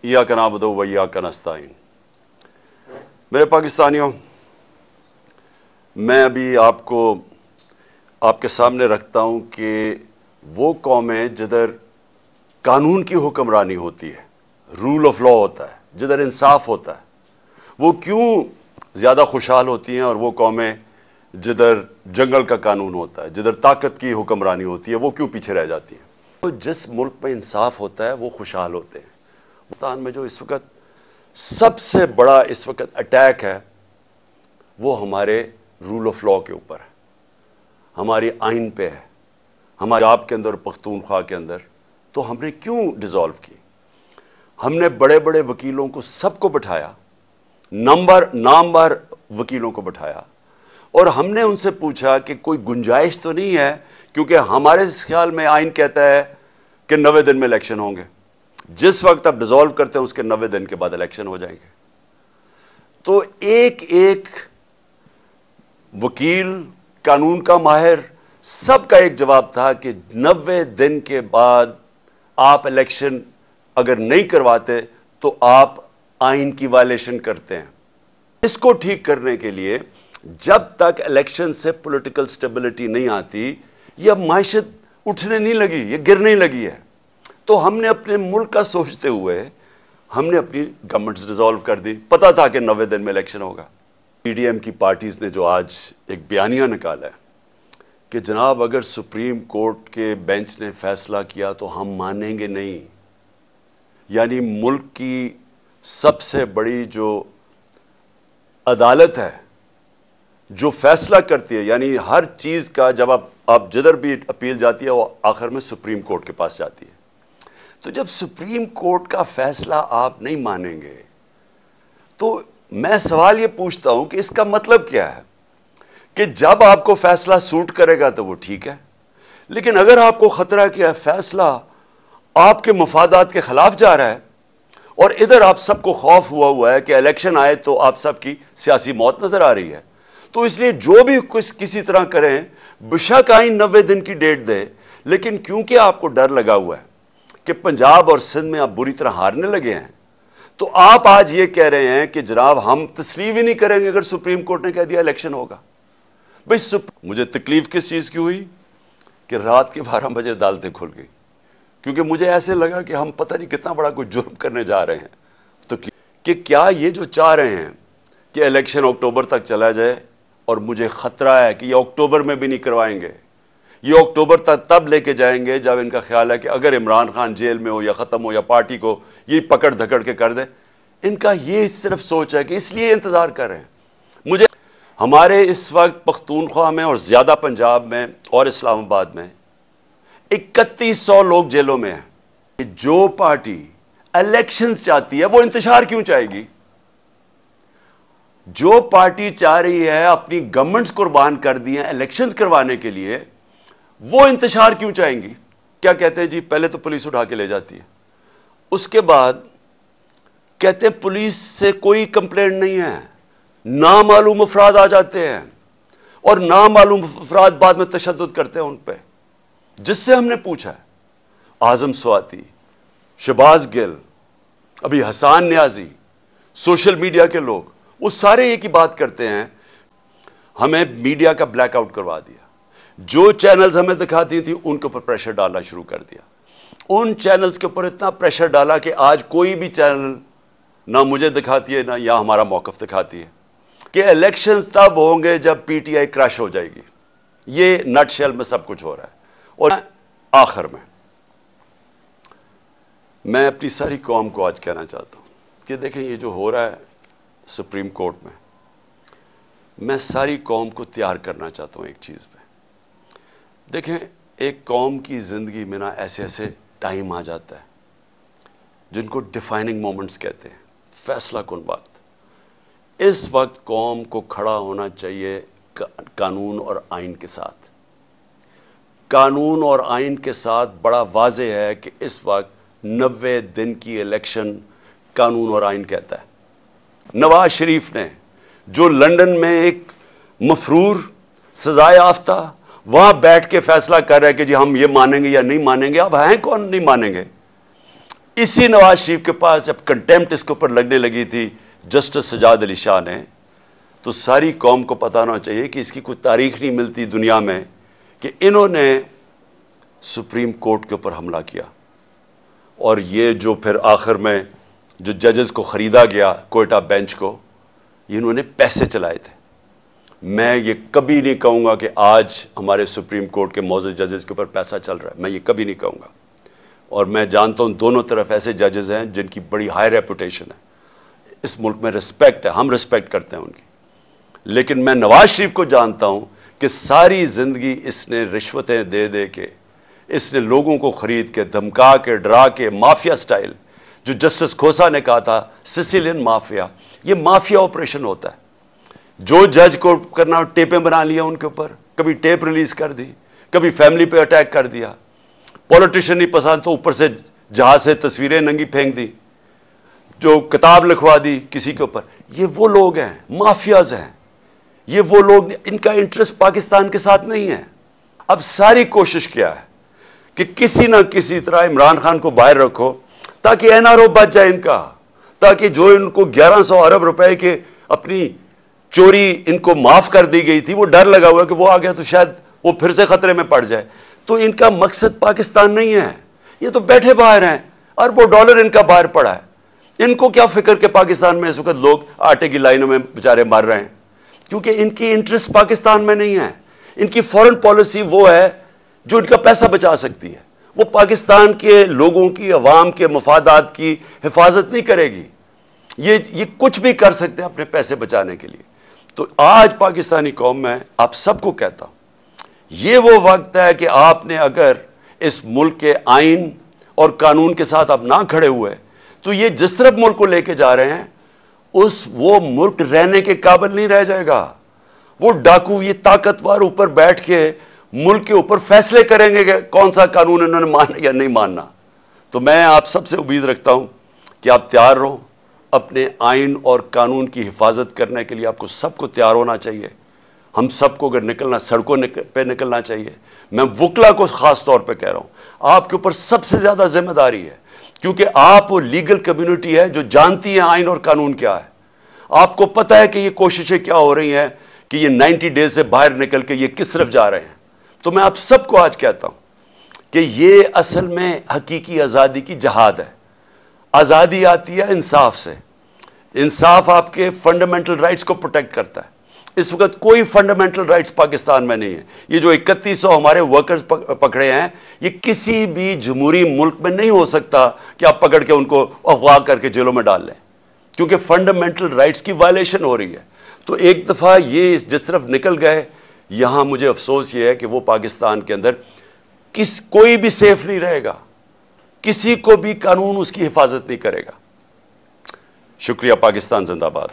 इय्याक नअबुदु व इय्याक नस्तईन। मेरे पाकिस्तानियों, मैं अभी आपको आपके सामने रखता हूं कि वो कौमें जिधर कानून की हुक्मरानी होती है, रूल ऑफ लॉ होता है, जिधर इंसाफ होता है, वो क्यों ज्यादा खुशहाल होती हैं, और वो कौमें जिधर जंगल का कानून होता है, जिधर ताकत की हुक्मरानी होती है, वो क्यों पीछे रह जाती हैं। तो जिस मुल्क में इंसाफ होता है वो खुशहाल होते हैं। पाकिस्तान में जो इस वक्त सबसे बड़ा इस वक्त अटैक है वो हमारे रूल ऑफ लॉ के ऊपर है, हमारी आइन पे है, हमारे आप के अंदर, पख्तूनख्वा के अंदर। तो हमने क्यों डिसॉल्व की? हमने बड़े बड़े वकीलों को सबको बिठाया, नामवर वकीलों को बिठाया, और हमने उनसे पूछा कि कोई गुंजाइश तो नहीं है, क्योंकि हमारे ख्याल में आइन कहता है कि 90 दिन में इलेक्शन होंगे। जिस वक्त आप डिसॉल्व करते हैं उसके 90 दिन के बाद इलेक्शन हो जाएंगे। तो एक एक वकील, कानून का माहिर, सबका एक जवाब था कि 90 दिन के बाद आप इलेक्शन अगर नहीं करवाते तो आप आइन की वायलेशन करते हैं। इसको ठीक करने के लिए जब तक इलेक्शन से पॉलिटिकल स्टेबिलिटी नहीं आती, यह माइशत उठने नहीं लगी, यह गिरने लगी है। तो हमने अपने मुल्क का सोचते हुए हमने अपनी गवर्नमेंट्स डिसॉल्व कर दी। पता था कि 90 दिन में इलेक्शन होगा। पीडीएम की पार्टीज ने जो आज एक बयानिया निकाला है कि जनाब अगर सुप्रीम कोर्ट के बेंच ने फैसला किया तो हम मानेंगे नहीं, यानी मुल्क की सबसे बड़ी जो अदालत है जो फैसला करती है, यानी हर चीज का जब आप जिधर भी अपील जाती है वो आखिर में सुप्रीम कोर्ट के पास जाती है। तो जब सुप्रीम कोर्ट का फैसला आप नहीं मानेंगे तो मैं सवाल ये पूछता हूं कि इसका मतलब क्या है कि जब आपको फैसला सूट करेगा तो वो ठीक है, लेकिन अगर आपको खतरा कि फैसला आपके मफादात के खिलाफ जा रहा है और इधर आप सबको खौफ हुआ है कि इलेक्शन आए तो आप सबकी सियासी मौत नजर आ रही है, तो इसलिए जो भी कुछ किसी तरह करें, बेशक आइन 90 दिन की डेट दे, लेकिन क्योंकि आपको डर लगा हुआ है कि पंजाब और सिंध में आप बुरी तरह हारने लगे हैं, तो आप आज ये कह रहे हैं कि जनाब हम तस्लीम ही नहीं करेंगे अगर सुप्रीम कोर्ट ने कह दिया इलेक्शन होगा। भाई मुझे तकलीफ किस चीज की हुई कि रात के 12 बजे अदालतें खुल गई, क्योंकि मुझे ऐसे लगा कि हम पता नहीं कितना बड़ा कोई जुर्म करने जा रहे हैं। तो कि क्या ये जो चाह रहे हैं कि इलेक्शन अक्टूबर तक चला जाए, और मुझे खतरा है कि ये अक्टूबर में भी नहीं करवाएंगे, ये अक्टूबर तक तब लेके जाएंगे जब इनका ख्याल है कि अगर इमरान खान जेल में हो या खत्म हो या पार्टी को ये पकड़ धकड़ के कर दे। इनका ये सिर्फ सोच है कि इसलिए इंतजार कर रहे हैं। मुझे हमारे इस वक्त पख्तूनख्वा में और ज्यादा पंजाब में और इस्लामाबाद में 3100 लोग जेलों में हैं। जो पार्टी इलेक्शंस चाहती है वो इंतशार क्यों चाहेगी? जो पार्टी चाह रही है अपनी गवर्नमेंट्स कुर्बान कर दी हैं इलेक्शंस करवाने के लिए, वो इंतशार क्यों चाहेंगी? क्या कहते हैं जी, पहले तो पुलिस उठा के ले जाती है, उसके बाद कहते हैं पुलिस से कोई कंप्लेंट नहीं है, नामालूम अफराद आ जाते हैं और नामालूम अफराद बाद में तशद्दुद करते हैं उन पे। जिससे हमने पूछा है, आजम स्वाति, शहबाज गिल, अभी हसान न्याजी, सोशल मीडिया के लोग, वो सारे एक ही बात करते हैं, हमें मीडिया का ब्लैकआउट करवा दिया। जो चैनल्स हमें दिखाती थी उनके ऊपर प्रेशर डालना शुरू कर दिया। उन चैनल्स के ऊपर इतना प्रेशर डाला कि आज कोई भी चैनल ना मुझे दिखाती है ना या हमारा मौकफ दिखाती है कि इलेक्शंस तब होंगे जब पीटीआई क्रैश हो जाएगी। ये नटशेल में सब कुछ हो रहा है। और आखिर में मैं अपनी सारी कौम को आज कहना चाहता हूं कि देखें ये जो हो रहा है सुप्रीम कोर्ट में, मैं सारी कौम को तैयार करना चाहता हूं एक चीज पे। देखें, एक कौम की जिंदगी में ना ऐसे ऐसे टाइम आ जाता है जिनको डिफाइनिंग मोमेंट्स कहते हैं, फैसला कुन वक्त। इस वक्त कौम को खड़ा होना चाहिए कानून और आइन के साथ। कानून और आइन के साथ बड़ा वाज़ेह है कि इस वक्त 90 दिन की इलेक्शन कानून और आइन कहता है। नवाज शरीफ ने जो लंदन में एक मफरूर सजाए याफ्ता वहां बैठ के फैसला कर रहे हैं कि जी हम ये मानेंगे या नहीं मानेंगे। अब हैं कौन नहीं मानेंगे? इसी नवाज शरीफ के पास जब कंटेम्प्ट इसके ऊपर लगने लगी थी जस्टिस सजाद अली शाह ने, तो सारी कौम को पता होना चाहिए कि इसकी कोई तारीख नहीं मिलती दुनिया में कि इन्होंने सुप्रीम कोर्ट के ऊपर हमला किया। और ये जो फिर आखिर में जो जजेस को खरीदा गया कोयटा बेंच को, इन्होंने पैसे चलाए थे। मैं ये कभी नहीं कहूंगा कि आज हमारे सुप्रीम कोर्ट के मौजूद जजेस के ऊपर पैसा चल रहा है, मैं ये कभी नहीं कहूंगा। और मैं जानता हूं दोनों तरफ ऐसे जजेस हैं जिनकी बड़ी हाई रेपुटेशन है, इस मुल्क में रिस्पेक्ट है, हम रिस्पेक्ट करते हैं उनकी। लेकिन मैं नवाज शरीफ को जानता हूं कि सारी जिंदगी इसने रिश्वतें दे दे के, इसने लोगों को खरीद के, धमका के, डरा के, माफिया स्टाइल, जो जस्टिस खोसा ने कहा था सिसिलियन माफिया, ये माफिया ऑपरेशन होता है। जो जज को करना टेपें बना लिया उनके ऊपर, कभी टेप रिलीज कर दी, कभी फैमिली पे अटैक कर दिया, पॉलिटिशियन नहीं पसंद तो ऊपर से जहाज से तस्वीरें नंगी फेंक दी, जो किताब लिखवा दी किसी के ऊपर। ये वो लोग हैं, माफियाज हैं, ये वो लोग, इनका इंटरेस्ट पाकिस्तान के साथ नहीं है। अब सारी कोशिश क्या है कि किसी ना किसी तरह इमरान खान को बाहर रखो ताकि एनआरओ बच जाए इनका, ताकि जो इनको 1100 अरब रुपए के अपनी चोरी इनको माफ कर दी गई थी, वो डर लगा हुआ कि वो आ गया तो शायद वो फिर से खतरे में पड़ जाए। तो इनका मकसद पाकिस्तान नहीं है, ये तो बैठे बाहर हैं, अरबों डॉलर इनका बाहर पड़ा है। इनको क्या फिक्र कि पाकिस्तान में इस वक्त लोग आटे की लाइनों में बेचारे मर रहे हैं, क्योंकि इनकी इंटरेस्ट पाकिस्तान में नहीं है। इनकी फॉरेन पॉलिसी वो है जो इनका पैसा बचा सकती है, वो पाकिस्तान के लोगों की, अवाम के मफादात की हिफाजत नहीं करेगी। ये कुछ भी कर सकते हैं अपने पैसे बचाने के लिए। तो आज पाकिस्तानी कौम में आप सबको कहता हूं, ये वो वक्त है कि आपने अगर इस मुल्क के आइन और कानून के साथ आप ना खड़े हुए तो ये जिस तरफ मुल्क को लेके जा रहे हैं वो मुल्क रहने के काबिल नहीं रह जाएगा। वो डाकू, ये ताकतवर ऊपर बैठ के मुल्क के ऊपर फैसले करेंगे कि कौन सा कानून इन्होंने मानना या नहीं मानना। तो मैं आप सबसे उम्मीद रखता हूं कि आप तैयार रहो, अपने आइन और कानून की हिफाजत करने के लिए आपको सबको तैयार होना चाहिए। हम सबको अगर निकलना, सड़कों पे निकलना चाहिए। मैं वकला को खास तौर पे कह रहा हूं, आपके ऊपर सबसे ज्यादा जिम्मेदारी है, क्योंकि आप वो लीगल कम्युनिटी है जो जानती है आइन और कानून क्या है। आपको पता है कि ये कोशिशें क्या हो रही हैं कि ये 90 डेज से बाहर निकल के ये किस तरफ जा रहे हैं। तो मैं आप सबको आज कहता हूं कि ये असल में हकीकी आजादी की जहाद है। आजादी आती है इंसाफ से। इंसाफ आपके फंडामेंटल राइट्स को प्रोटेक्ट करता है। इस वक्त कोई फंडामेंटल राइट्स पाकिस्तान में नहीं है। ये जो 3100 हमारे वर्कर्स पकड़े हैं, ये किसी भी जमहूरी मुल्क में नहीं हो सकता कि आप पकड़ के उनको अगवा करके जेलों में डाल लें, क्योंकि फंडामेंटल राइट्स की वायलेशन हो रही है। तो एक दफा ये जिस तरफ निकल गए, यहां मुझे अफसोस ये है कि वो पाकिस्तान के अंदर कोई भी सेफ नहीं रहेगा, किसी को भी कानून उसकी हिफाजत नहीं करेगा। शुक्रिया। पाकिस्तान जिंदाबाद।